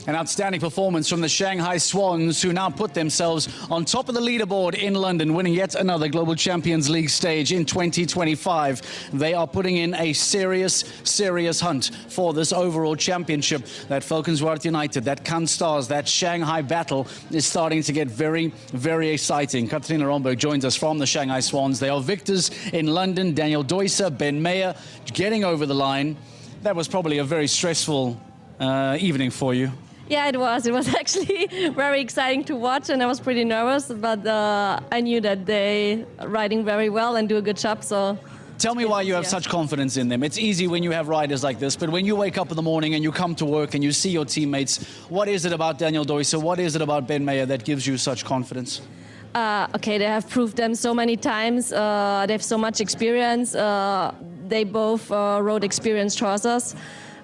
An outstanding performance from the Shanghai Swans, who now put themselves on top of the leaderboard in London, winning yet another Global Champions League stage in 2025. They are putting in a serious hunt for this overall championship. That Valkenswaard United, that Stars, that Shanghai battle is starting to get very, very exciting. Katrina Romberg joins us from the Shanghai Swans. They are victors in London. Daniel Deusser, Ben Meyer getting over the line. That was probably a very stressful evening for you. Yeah, it was. It was actually very exciting to watch, and I was pretty nervous, but I knew that they are riding very well and do a good job. So, tell me why you have such confidence in them. It's easy when you have riders like this, but when you wake up in the morning and you come to work and you see your teammates, what is it about Daniel Deusser, what is it about Ben Meyer that gives you such confidence? Okay, they have proved them so many times. They have so much experience. They both rode experienced horses.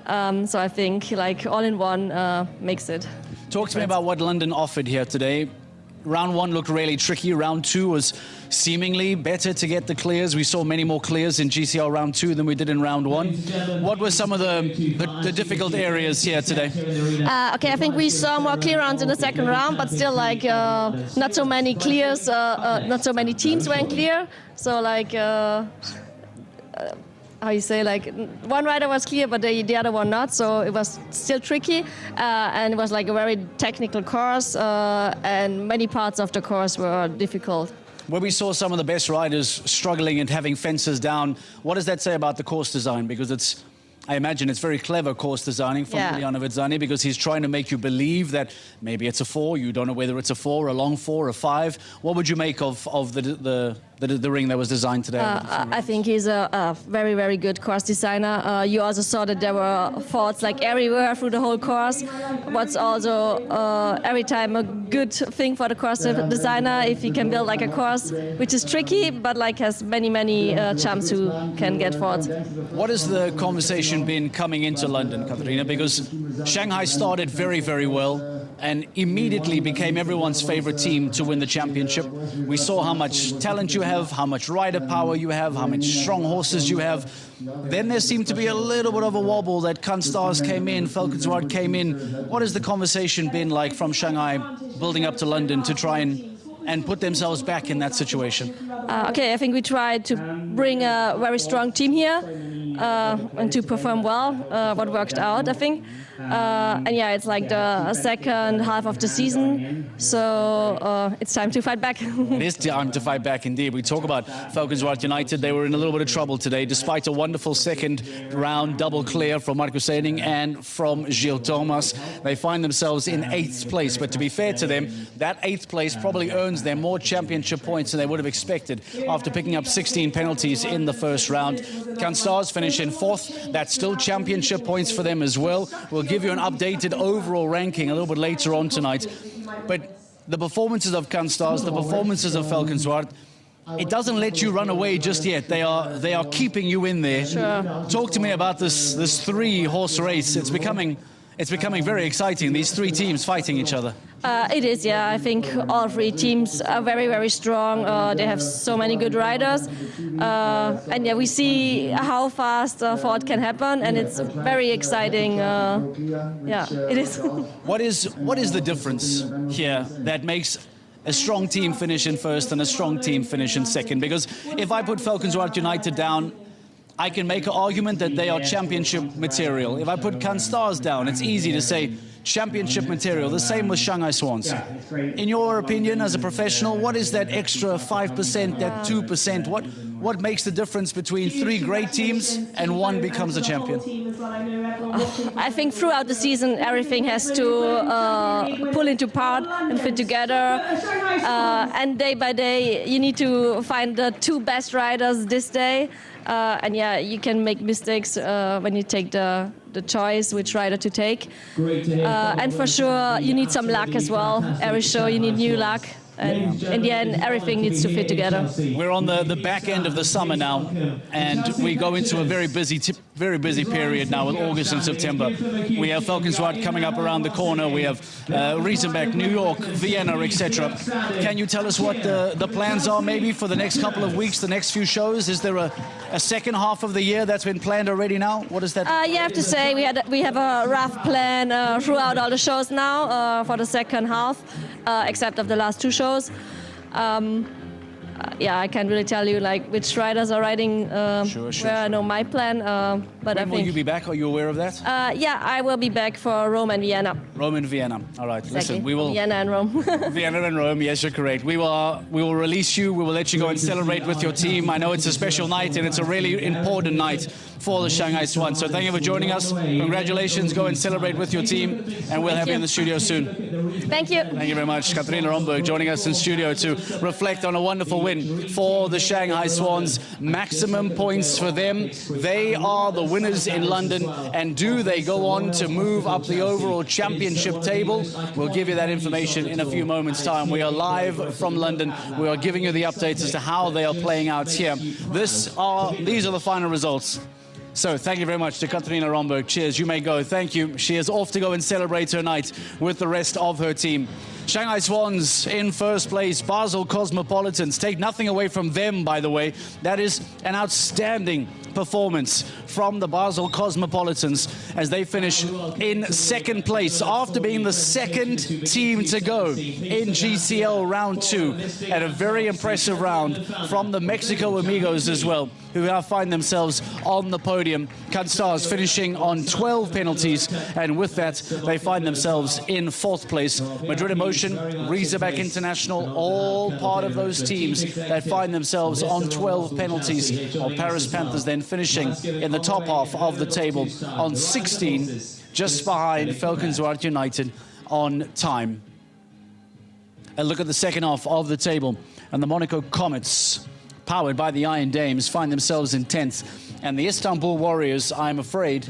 So I think like all in one makes it. Talk to me about what London offered here today. Round one looked really tricky. Round two was seemingly better to get the clears. We saw many more clears in GCL round two than we did in round one. What were some of the difficult areas here today? Okay, I think we saw more clear rounds in the second round, but still like not so many clears, not so many teams went clear. So like, how you say, like one rider was clear, but the other one not, so it was still tricky, and it was like a very technical course, and many parts of the course were difficult. When we saw some of the best riders struggling and having fences down, what does that say about the course design? Because I imagine it's very clever course designing from Juliano Vizzani, because he's trying to make you believe that maybe it's a 4, you don't know whether it's a 4, a long 4, a 5. What would you make of the ring that was designed today? I think he's a very, very good course designer. You also saw that there were faults like everywhere through the whole course. What's also every time a good thing for the course designer if he can build like a course which is tricky but like has many champs who can get faults. What has the conversation been coming into London, Katarina? Because Shanghai started very, very well and immediately became everyone's favorite team to win the championship. We saw how much talent you have, how much rider power you have, how many strong horses you have. Then there seemed to be a little bit of a wobble that Stars came in, Valkenswaard came in. What has the conversation been like from Shanghai building up to London to try and put themselves back in that situation? Okay, I think we tried to bring a very strong team here and to perform well, what worked out, I think. And yeah, it's like the second half of the season, so it's time to fight back. It is time to fight back indeed. We talk about Valkenswaard United. They were in a little bit of trouble today, despite a wonderful second round double clear from Marcus Sening and from Gilles Thomas. They find themselves in 8th place, but to be fair to them, that 8th place probably earns them more championship points than they would have expected after picking up 16 penalties in the first round. Stars finish in 4th. That's still championship points for them as well. We'll give you an updated overall ranking a little bit later on tonight. But the performances of Stars, the performances of Valkenswaard, it doesn't let you run away just yet. They are keeping you in there. Sure. Talk to me about this 3-horse race. It's becoming very exciting, these 3 teams fighting each other. It is, yeah. I think all 3 teams are very, very strong. They have so many good riders. And yeah, we see how fast Ford can happen, and it's very exciting. Yeah, it is. What is the difference here that makes a strong team finish in 1st and a strong team finish in 2nd? Because if I put Valkenswaard United down, I can make an argument that they are championship material. If I put Stars down, it's easy to say championship material. The same with Shanghai Swans. In your opinion, as a professional, what is that extra 5%, that 2%? What makes the difference between 3 great teams and 1 becomes a champion? I think throughout the season, everything has to pull into part and fit together. And day by day, you need to find the 2 best riders this day. And yeah, you can make mistakes when you take the choice which rider to take. And for sure, you need some luck as well. Every show, you need new luck. And in the end, everything needs to fit together. We're on the back end of the summer now, and we go into a very busy very busy period now with August and September. We have Falkenswart coming up around the corner. We have Riesenbeck, New York, Vienna, etc. Can you tell us what the plans are maybe for the next couple of weeks, the next few shows? Is there a second half of the year that's been planned already now? What is that? You have to say we have a rough plan throughout all the shows now for the second half, except of the last two shows. Yeah, I can't really tell you like which riders are riding Sure. I know my plan, but When will you be back? Are you aware of that? yeah, I will be back for Rome and Vienna. Rome and Vienna. All right. Exactly. Listen, we will. Vienna and Rome. Vienna and Rome. Yes, you're correct. We will release you. We will let you go and celebrate with your team. I know it's a special night and it's a really important night for the Shanghai Swans. So thank you for joining us. Congratulations. Go and celebrate with your team, and we'll have you in the studio soon. Thank you. Thank you very much. Katarina Romberg joining us in studio to reflect on a wonderful win for the Shanghai Swans. Maximum points for them. They are the winners in London. And do they go on to move up the overall championship table? We'll give you that information in a few moments' time. We are live from London. We are giving you the updates as to how they are playing out here. These are the final results. So thank you very much to Katarina Romberg. Cheers, you may go. Thank you. She is off to go and celebrate her night with the rest of her team. Shanghai Swans in first place. Basel Cosmopolitans. Take nothing away from them, by the way. That is an outstanding performance from the Basel Cosmopolitans as they finish in second place after being the second team to go in GCL round 2, and a very impressive round from the Mexico Amigos as well, who now find themselves on the podium. Canstars finishing on 12 penalties, and with that they find themselves in fourth place. Madrid Emotion, Riesenbeck International, all part of those teams that find themselves on 12 penalties. While Paris Panthers then finishing in the top half of the table on 16, just behind Falkenswart United on time. A look at the second half of the table, and the Monaco Comets, powered by the Iron Dames, find themselves in 10th. And the Istanbul Warriors, I'm afraid,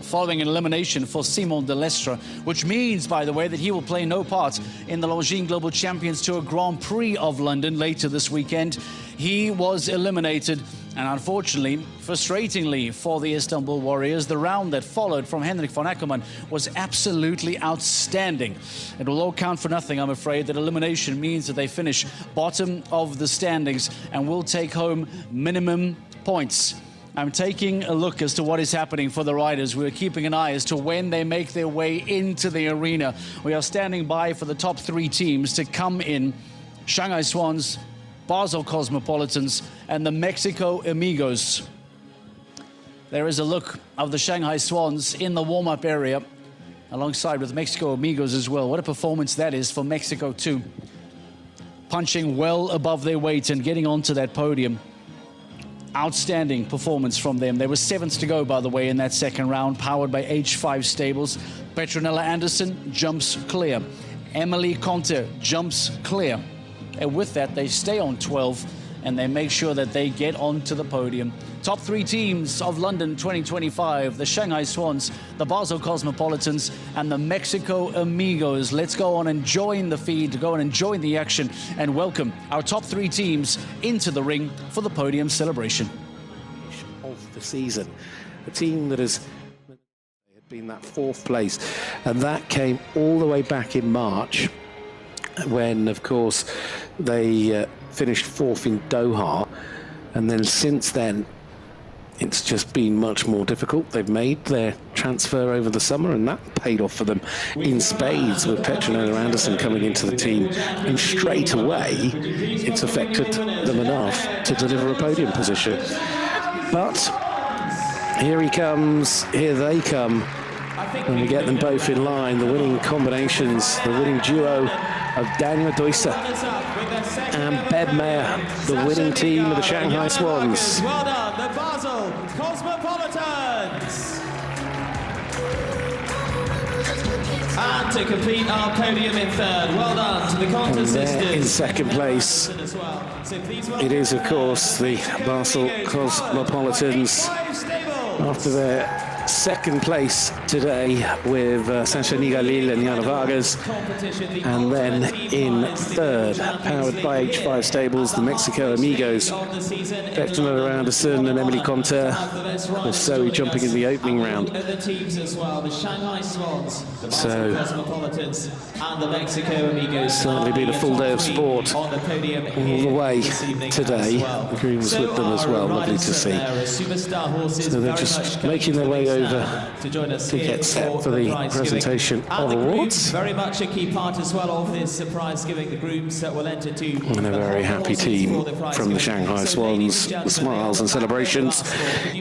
following an elimination for Simon de Lestre, which means, by the way, that he will play no part in the Longines Global Champions Tour Grand Prix of London later this weekend. He was eliminated, and unfortunately, frustratingly for the Istanbul Warriors, the round that followed from Henrik von Ackermann was absolutely outstanding. It will all count for nothing, I'm afraid. That elimination means that they finish bottom of the standings and will take home minimum points. I'm taking a look as to what is happening for the riders. We're keeping an eye as to when they make their way into the arena. We are standing by for the top 3 teams to come in. Shanghai Swans, Basel Cosmopolitans, and the Mexico Amigos. There is a look of the Shanghai Swans in the warm-up area, alongside with Mexico Amigos as well. What a performance that is for Mexico too. Punching well above their weight and getting onto that podium. Outstanding performance from them. There were 7th to go, by the way, in that second round, powered by H5 Stables. Petronella Anderson jumps clear. Emily Conte jumps clear. And with that, they stay on 12, and they make sure that they get onto the podium. Top 3 teams of London 2025, the Shanghai Swans, the Basel Cosmopolitans, and the Mexico Amigos. Let's go on and join the feed, go on and join the action, and welcome our top 3 teams into the ring for the podium celebration. Of the season, a team that had been that 4th place, and that came all the way back in March, when, of course, they finished 4th in Doha, and then since then it's just been much more difficult. They've made their transfer over the summer, and that paid off for them in spades, with Petronella Anderson coming into the team, and straight away it's affected them enough to deliver a podium position. But here he comes, here they come, and we get them both in line. The winning combinations, the winning duo of Daniel Deusser and Beb Mayer, the winning team of the Shanghai Swans. Well done, the Basel Cosmopolitans. And to complete our podium in 3rd, well done to the Conte sisters. In 2nd place, it is, of course, the Basel Cosmopolitans, after their second place today with Sasha Nigalil and Jana Vargas, and then in third, powered by H5 Stables, the Mexico Amigos, Bettina Anderson and Emily Conter, with Zoe jumping in the opening round. So, certainly been a full day of sport all the way today. The Green was with them as well, lovely to see. So they're just making their way over to get set for the presentation of awards. Very much a key part as well of this prize giving. The grooms that will enter to. And a very happy team from the Shanghai Swans. The smiles and celebrations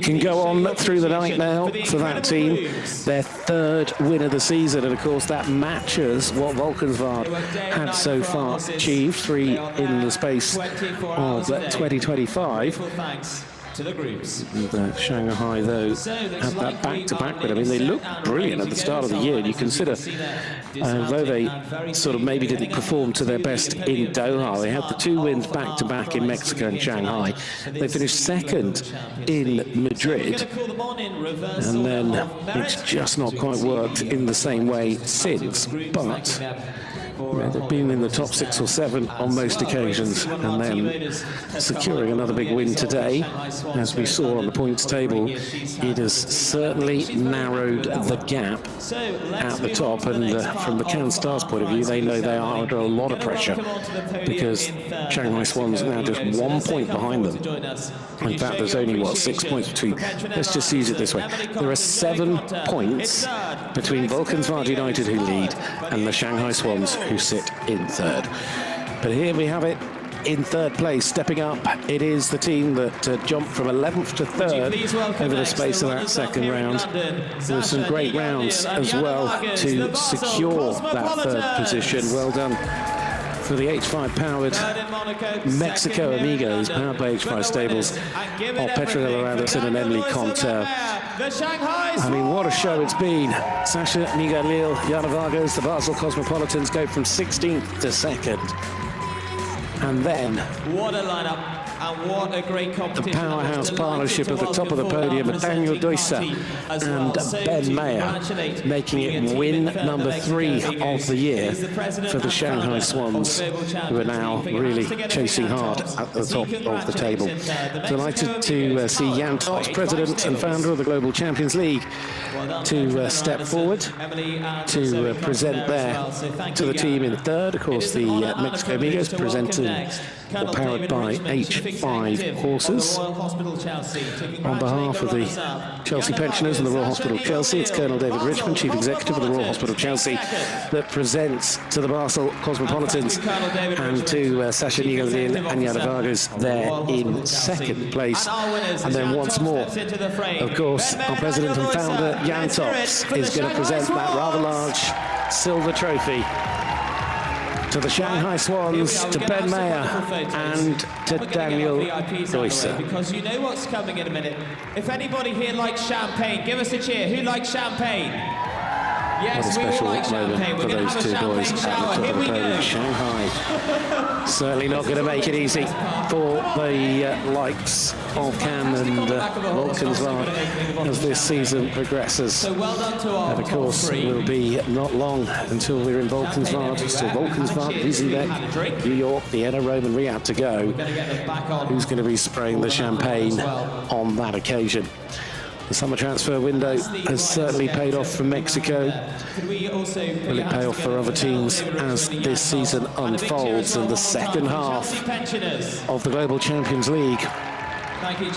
can go on through the night now for that team. Their third win of the season, and of course that matches what Volkenswaard had so far achieved, 3 in the space of 2025. To the groups. And, Shanghai, though, had that back-to-back win. I mean, they looked brilliant at the start of the year. And you consider, though they sort of maybe didn't perform to their best in Doha, they had the 2 wins back-to-back in Mexico and Shanghai. They finished second in Madrid, and then it's just not quite worked in the same way since. But they've been in the top 6 or 7 on most occasions, and then securing another big win today. As we saw on the points table, it has certainly narrowed the gap at the top, and from the Cannes Stars point of view, they know they are under a lot of pressure, because Shanghai Swans are now just 1 point behind them. In fact, there's only, 6 points between. Let's just use it this way. There are 7 points between Volkenswaard United, who lead, and the Shanghai Swans, who sit in third. But here we have it. In third place, stepping up, it is the team that jumped from 11th to 3rd over the space of that second round. There were some great rounds as well to secure that 3rd position. Well done for the H5 powered Mexico Amigos, powered by H5 Stables, of Petronella Anderson and Emily Conter. I mean, what a show it's been. Sasha Nigalil, Jana Vargas, the Basel Cosmopolitans go from 16th to 2nd. And then what a lineup, and what a great competition. The powerhouse partnership at the top of the podium with Daniel Deusser and Ben Mayer, making it win number 3 of the year for the Shanghai Swans, who are now really chasing hard at the top of the table. Delighted to see Jan Tots, president and founder of the Global Champions League, to step forward to present there to the team in third. Of course, the Mexico Amigos presented or powered by H5 horses. On behalf of the Chelsea pensioners and the Royal Hospital Chelsea, it's Colonel David Richmond, Chief Executive of the Royal Hospital Chelsea, that presents to the Basel Cosmopolitans and to Sasha Nigalil and Jana Vargas there in second place. And then once more, of course, our president and founder, Jan Tots, is going to present that rather large silver trophy to the Shanghai Swans, to Ben Mayer and to Daniel Deusser. Because you know what's coming in a minute. If anybody here likes champagne, give us a cheer. Who likes champagne? Yes, what a special moment for those 2 boys at the top of the podium. Shanghai certainly not going to make it easy for the likes of Cannes and Volkenswaard as this season progresses. And of course, it will be not long until we're in Volkenswaard. Still Volkenswaard, Wiesenbeck, New York, Vienna, Rome and Riyadh to go. Who's going to be spraying the champagne on that occasion? The summer transfer window has certainly paid off for Mexico. Will it pay off for other teams as this season unfolds? And the second half of the Global Champions League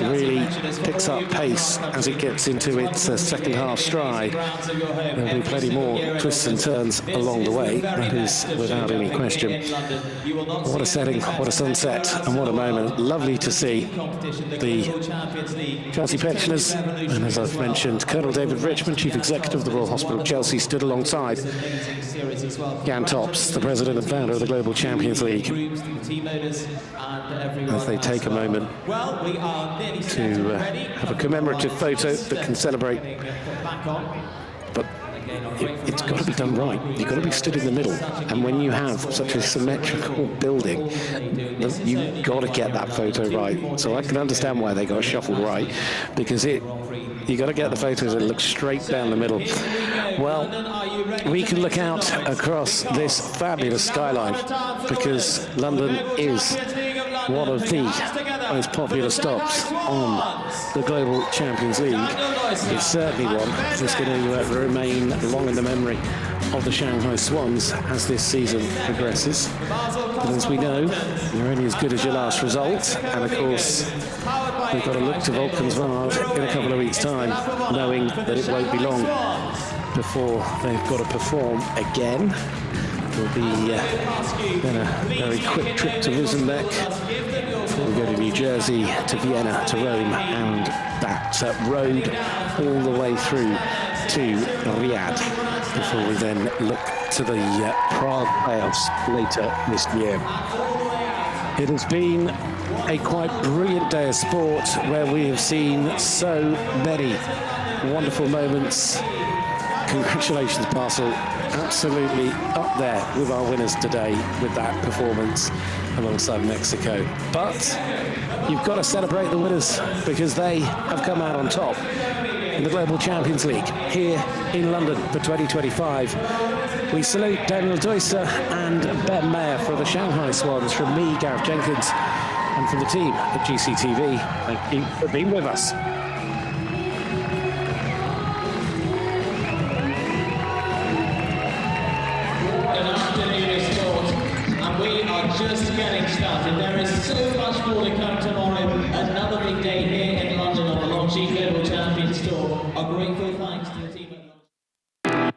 really picks up pace as it gets into its second half stride. There'll be plenty more twists and turns along the way, that is without any question. What a setting, what a sunset, and what a moment. Lovely to see the Chelsea pensioners, and as I've mentioned, Colonel David Richmond, Chief Executive of the Royal Hospital Chelsea, stood alongside Jan Tots, the President and founder of the Global Champions League, as they take a moment to have a commemorative photo that can celebrate. But it's got to be done right. You've got to be stood in the middle, and when you have such a symmetrical building, you've got to get that photo right. So I can understand why they got shuffled right, because it You got to get the photos that look straight down the middle. Well, we can look out across this fabulous skyline because London is one of the most popular stops on the Global Champions League. It's certainly one that's going to remain long in the memory of the Shanghai Swans as this season progresses. But as we know, you're only as good as your last result, and of course we've got to look to Valkenswaard in a couple of weeks' time, knowing that it won't be long before they've got to perform again. There'll be then a very quick trip to Lusenbeck. We'll go to New Jersey, to Vienna, to Rome, and that road all the way through to Riyadh before we then look to the Prague playoffs later this year. It has been a quite brilliant day of sport where we have seen so many wonderful moments. Congratulations, Basel. Absolutely up there with our winners today with that performance alongside Mexico. But you've got to celebrate the winners because they have come out on top in the Global Champions League here in London for 2025. We salute Daniel Deusser and Ben Mayer for the Shanghai Swans. From me, Gareth Jenkins, and from the team at GCTV, thank you for being with us. Just getting started. There is so much more to come tomorrow. Another big day here in London on the Long-G Global Champions Tour. A grateful thanks to the team at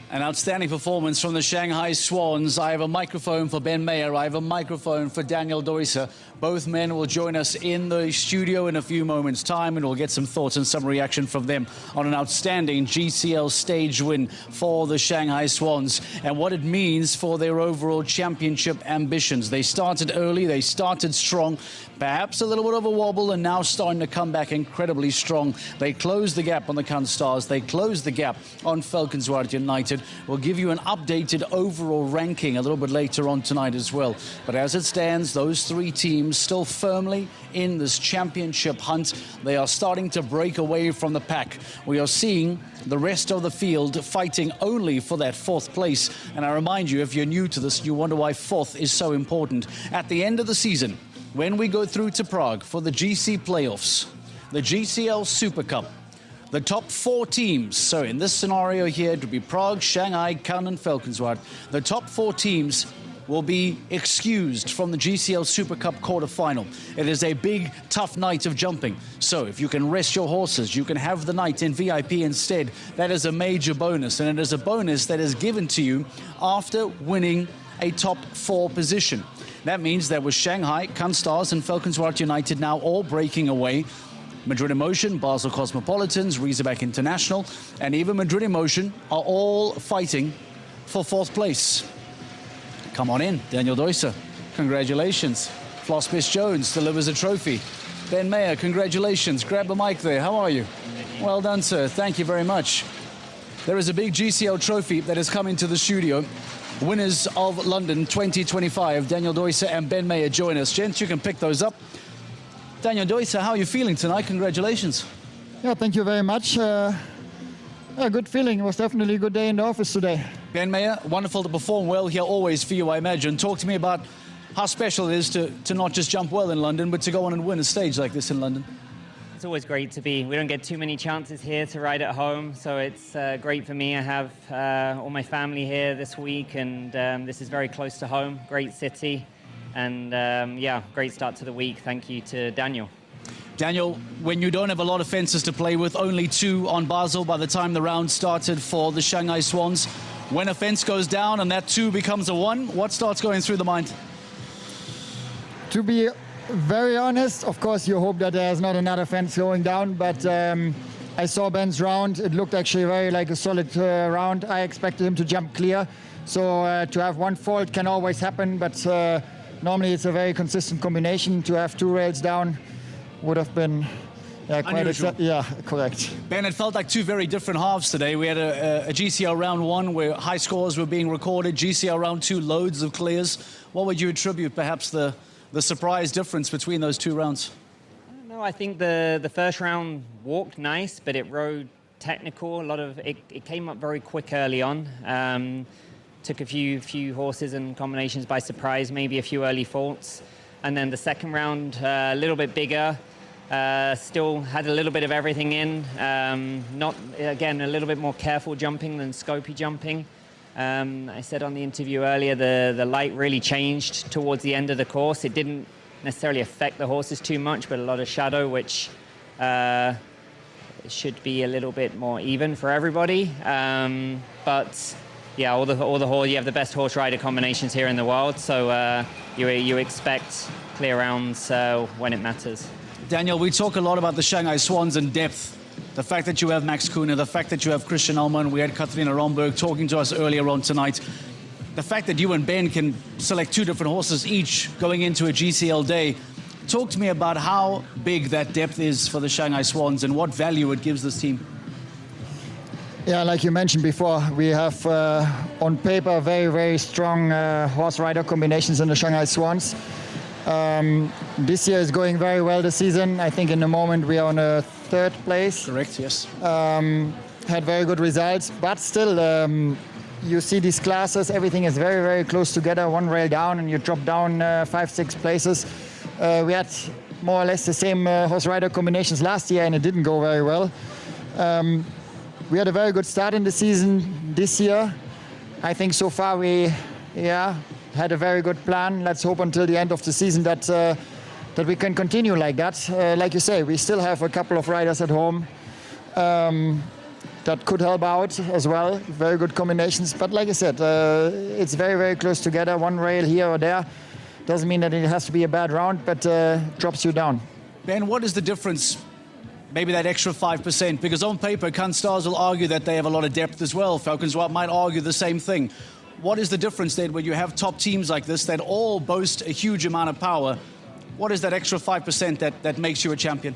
An outstanding performance from the Shanghai Swans. I have a microphone for Ben Mayer. I have a microphone for Daniel Deusser. Both men will join us in the studio in a few moments' time, and we'll get some thoughts and some reaction from them on an outstanding GCL stage win for the Shanghai Swans and what it means for their overall championship ambitions. They started early, they started strong, perhaps a little bit of a wobble, and now starting to come back incredibly strong. They closed the gap on the Cannes Stars. They closed the gap on Valkenswaard United. We'll give you an updated overall ranking a little bit later on tonight as well. But as it stands, those three teams still firmly in this championship hunt. They are starting to break away from the pack. We are seeing the rest of the field fighting only for that fourth place. And I remind you, if you're new to this, you wonder why fourth is so important. At the end of the season, when we go through to Prague for the GC playoffs, the GCL Super Cup, the top four teams, so in this scenario here, it would be Prague, Shanghai, Cannes and Valkenswaard. The top four teams will be excused from the GCL Super Cup quarter-final. It is a big, tough night of jumping. So if you can rest your horses, you can have the night in VIP instead. That is a major bonus, and it is a bonus that is given to you after winning a top four position. That means that with Shanghai, Cannes Stars and Valkenswaard United now all breaking away, Madrid Emotion, Basel Cosmopolitans, Riesebeck International, and even Madrid Emotion are all fighting for fourth place. Come on in, Daniel Deusser. Congratulations. Floss Jones delivers a trophy. Ben Mayer, congratulations. Grab the mic there. How are you? Well done, sir. Thank you very much. There is a big GCL trophy that is coming to the studio. Winners of London 2025, Daniel Deusser and Ben Mayer join us. Gents, you can pick those up. Daniel Deusser, how are you feeling tonight? Congratulations. Yeah, thank you very much. A good feeling. It was definitely a good day in the office today. Ben Mayer, wonderful to perform well here always for you, I imagine. Talk to me about how special it is to not just jump well in London, but to go on and win a stage like this in London. It's always great to be. We don't get too many chances here to ride at home, so it's great for me. I have all my family here this week, and this is very close to home. Great city, and yeah, great start to the week. Thank you to Daniel. Daniel, when you don't have a lot of fences to play with, only two on Basel by the time the round started for the Shanghai Swans, when a fence goes down and that two becomes a one, what starts going through the mind? To be very honest, of course you hope that there's not another fence going down, but I saw Ben's round. It looked actually very like a solid round. I expected him to jump clear. So to have one fault can always happen, but normally it's a very consistent combination. To have 2 rails down would have been quite unusual. Yeah, correct. Ben, it felt like 2 very different halves today. We had a GCL round 1 where high scores were being recorded. GCL round 2, loads of clears. What would you attribute perhaps the surprise difference between those 2 rounds? No, I think the first round walked nice, but it rode technical. A lot of it came up very quick early on. Took a few horses and combinations by surprise, maybe a few early faults. And then the second round, a little bit bigger. Still had a little bit of everything in. Not, again, a little bit more careful jumping than scopy jumping. I said on the interview earlier, the light really changed towards the end of the course. It didn't necessarily affect the horses too much, but a lot of shadow, which should be a little bit more even for everybody. But yeah, all the horse, you have the best horse rider combinations here in the world, so you expect clear rounds when it matters. Daniel, we talk a lot about the Shanghai Swans and depth. The fact that you have Max Kuhne, the fact that you have Christian Ullmann, we had Katharina Romberg talking to us earlier on tonight. The fact that you and Ben can select 2 different horses each going into a GCL day. Talk to me about how big that depth is for the Shanghai Swans and what value it gives this team. Yeah, like you mentioned before, we have on paper very, very strong horse rider combinations in the Shanghai Swans. This year is going very well this season. I think in the moment we are on a 3rd place. Correct, yes. Had very good results, but still you see these classes, everything is very, very close together, 1 rail down and you drop down 5-6 places. We had more or less the same horse rider combinations last year and it didn't go very well. We had a very good start in the season this year. I think so far we had a very good plan. Let's hope until the end of the season that we can continue like that. Like you say, we still have a couple of riders at home that could help out as well. Very good combinations. But like I said, it's very, very close together. 1 rail here or there. Doesn't mean that it has to be a bad round, but drops you down. Ben, what is the difference? Maybe that extra 5%, because on paper, Canstars will argue that they have a lot of depth as well. Falcons White might argue the same thing. What is the difference then when you have top teams like this that all boast a huge amount of power? What is that extra 5% that makes you a champion?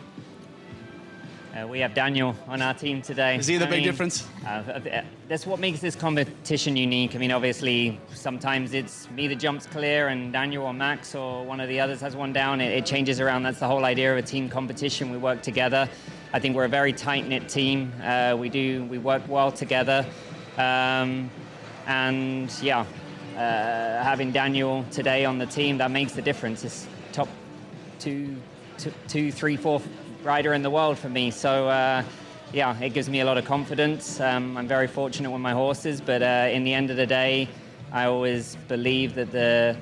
We have Daniel on our team today. Is he the big difference? That's what makes this competition unique. I mean, obviously, sometimes it's me that jumps clear and Daniel or Max or one of the others has one down. It changes around. That's the whole idea of a team competition. We work together. I think we're a very tight-knit team. We work well together. And yeah, having Daniel today on the team, that makes the difference. It's top 2, 3, 4 rider in the world for me. So yeah, it gives me a lot of confidence. I'm very fortunate with my horses, but in the end of the day, I always believe that the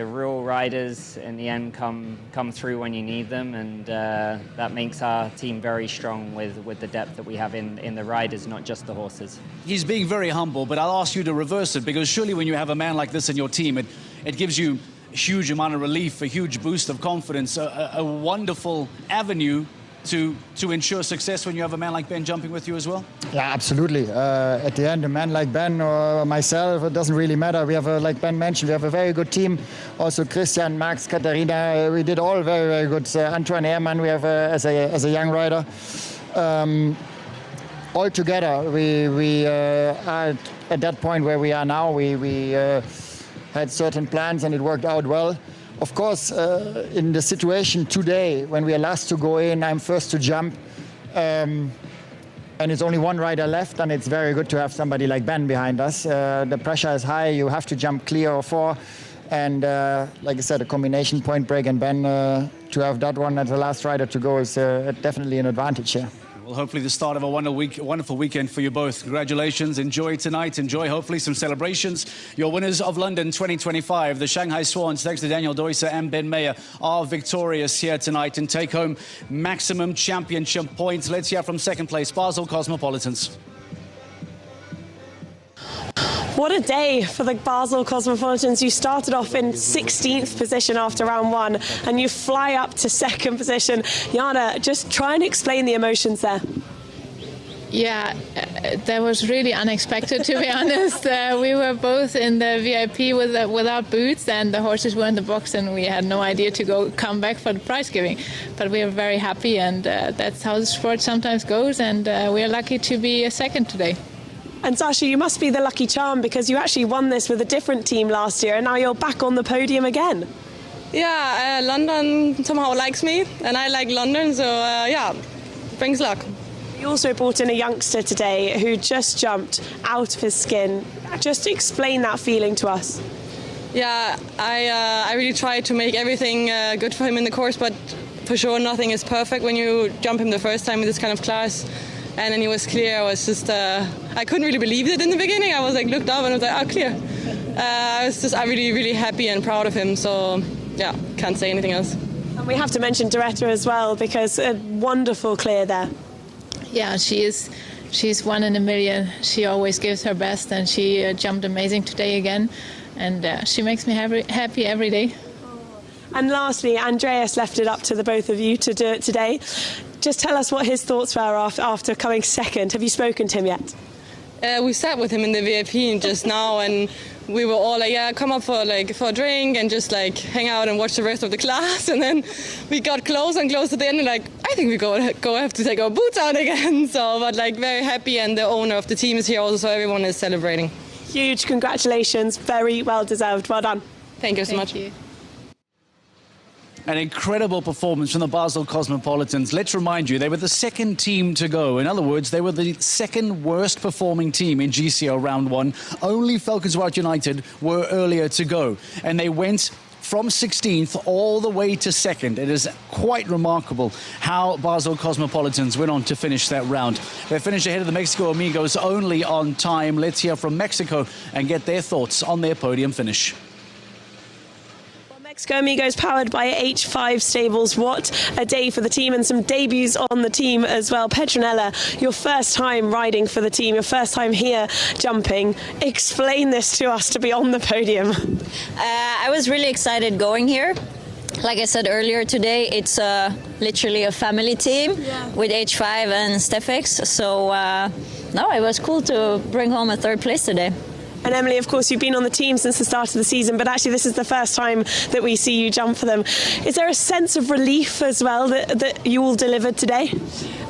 real riders in the end come through when you need them, and that makes our team very strong with the depth that we have in the riders, not just the horses. He's being very humble, but I'll ask you to reverse it, because surely when you have a man like this in your team, it gives you a huge amount of relief, a huge boost of confidence, a wonderful avenue to ensure success when you have a man like Ben jumping with you as well? Yeah, absolutely. At the end, a man like Ben or myself, it doesn't really matter. We have, like Ben mentioned, we have a very good team. Also Christian, Max, Katharina, we did all very, very good. Antoine Ehrmann, we have as a young rider. All together, we are at that point where we are now. We had certain plans and it worked out well. Of course, in the situation today, when we are last to go in, I'm first to jump, and it's only 1 rider left, and it's very good to have somebody like Ben behind us. The pressure is high, you have to jump clear or 4, and like I said, a combination point break and Ben, to have that one as the last rider to go is definitely an advantage here. Well, hopefully the start of a wonderful weekend for you both. Congratulations. Enjoy tonight. Enjoy, hopefully, some celebrations. Your winners of London 2025, the Shanghai Swans, thanks to Daniel Deusser and Ben Mayer, are victorious here tonight and take home maximum championship points. Let's hear from second place, Basel Cosmopolitans. What a day for the Basel Cosmopolitans. You started off in 16th position after round 1 and you fly up to 2nd position. Jana, just try and explain the emotions there. Yeah, that was really unexpected, to be honest. We were both in the VIP without boots, and the horses were in the box, and we had no idea to come back for the prize giving. But we were very happy, and that's how the sport sometimes goes, and we are lucky to be second today. And Sasha, you must be the lucky charm because you actually won this with a different team last year, and now you're back on the podium again. Yeah, London somehow likes me, and I like London, so yeah, brings luck. You also brought in a youngster today who just jumped out of his skin. Just explain that feeling to us. Yeah, I really tried to make everything good for him in the course, but for sure nothing is perfect when you jump him the first time in this kind of class. And then he was clear. I was just, I couldn't really believe it in the beginning. I was like, looked up and I was like, oh, clear. I'm really, really happy and proud of him. So yeah, can't say anything else. And we have to mention Doretta as well because a wonderful clear there. Yeah, she's 1 in a million. She always gives her best, and she jumped amazing today again, and she makes me happy every day. And lastly, Andreas left it up to the both of you to do it today. Just tell us what his thoughts were after coming second. Have you spoken to him yet? We sat with him in the VIP just now, and we were all like, yeah, come up for a drink and just like hang out and watch the rest of the class. And then we got close and close to the end, and like, I think we go have to take our boots out again. So, but like very happy, and the owner of the team is here also, so everyone is celebrating. Huge congratulations, very well deserved. Well done. Thank you so much. Thank you. An incredible performance from the Basel Cosmopolitans. Let's remind you, they were the second team to go. In other words, they were the second worst performing team in GCL Round 1. Only Falcons White United were earlier to go. And they went from 16th all the way to second. It is quite remarkable how Basel Cosmopolitans went on to finish that round. They finished ahead of the Mexico Amigos only on time. Let's hear from Mexico and get their thoughts on their podium finish. Mexico Amigos powered by H5 Stables. What a day for the team, and some debuts on the team as well. Petronella, your first time riding for the team, your first time here jumping. Explain this to us to be on the podium. I was really excited going here. Like I said earlier today, it's literally a family team with H5 and Stefix. So no, it was cool to bring home a third place today. And Emily, of course, you've been on the team since the start of the season, but actually this is the first time that we see you jump for them. Is there a sense of relief as well that you all delivered today?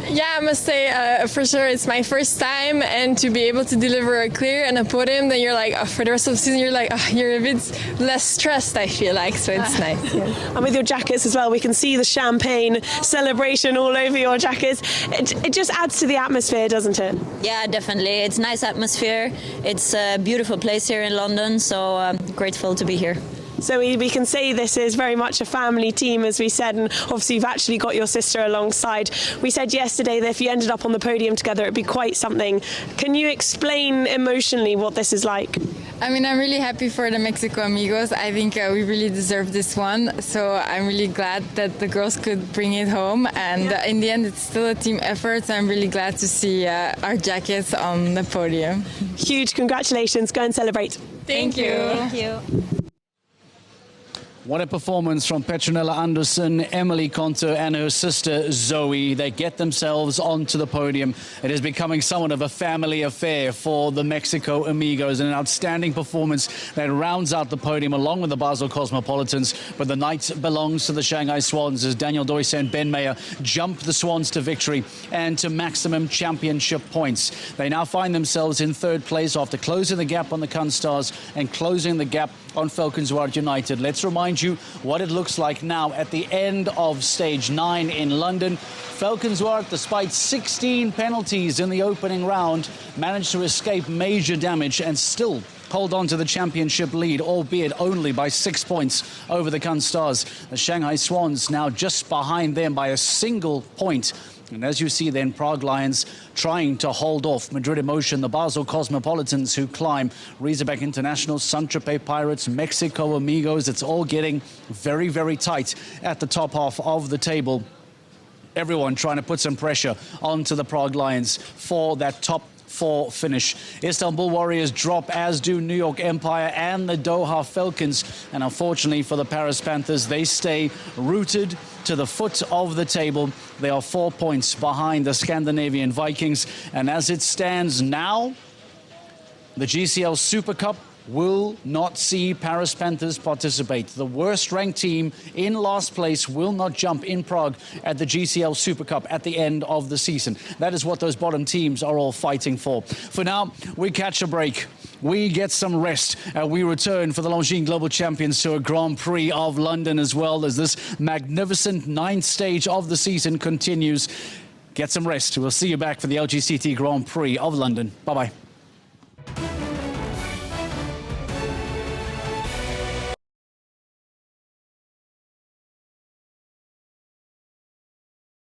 Yeah, I must say, for sure, it's my first time, and to be able to deliver a clear and a podium, then you're like, for the rest of the season, you're like, you're a bit less stressed, I feel like, so it's nice. Yeah. And with your jackets as well, we can see the champagne celebration all over your jackets. It just adds to the atmosphere, doesn't it? Yeah, definitely. It's a nice atmosphere. It's a beautiful place here in London, so I'm grateful to be here. So we can say this is very much a family team, as we said, and obviously you've actually got your sister alongside. We said yesterday that if you ended up on the podium together, it'd be quite something. Can you explain emotionally what this is like? I mean, I'm really happy for the Mexico Amigos. I think we really deserve this one, so I'm really glad that the girls could bring it home, and in the end it's still a team effort, so I'm really glad to see our jackets on the podium. Huge congratulations. Go and celebrate. Thank you. Thank you. What a performance from Petronella Anderson, Emily Conter and her sister Zoe. They get themselves onto the podium. It is becoming somewhat of a family affair for the Mexico Amigos, and an outstanding performance that rounds out the podium along with the Basel Cosmopolitans. But the night belongs to the Shanghai Swans as Daniel Doyce and Ben Mayer jump the Swans to victory and to maximum championship points. They now find themselves in third place after closing the gap on the Kun Stars and closing the gap on Falcons White United. Let's remind you what it looks like now at the end of stage 9 in London. Falcons White, despite 16 penalties in the opening round, managed to escape major damage and still hold on to the championship lead, albeit only by 6 points over the Kun Stars. The Shanghai Swans now just behind them by a single point. And as you see then, Prague Lions trying to hold off Madrid Emotion, the Basel Cosmopolitans who climb, Razorback International, Saint-Tropez Pirates, Mexico Amigos. It's all getting very, very tight at the top half of the table. Everyone trying to put some pressure onto the Prague Lions for that top 4 finish. Istanbul Warriors drop, as do New York Empire and the Doha Falcons. And unfortunately for the Paris Panthers, they stay rooted to the foot of the table. They are 4 points behind the Scandinavian Vikings. And as it stands now, the GCL Super Cup will not see Paris Panthers participate. The worst-ranked team in last place will not jump in Prague at the GCL Super Cup at the end of the season. That is what those bottom teams are all fighting for. For now, we catch a break. We get some rest. We return for the Longines Global Champions to a Grand Prix of London as well, as this magnificent 9th stage of the season continues. Get some rest. We'll see you back for the LGCT Grand Prix of London. Bye-bye.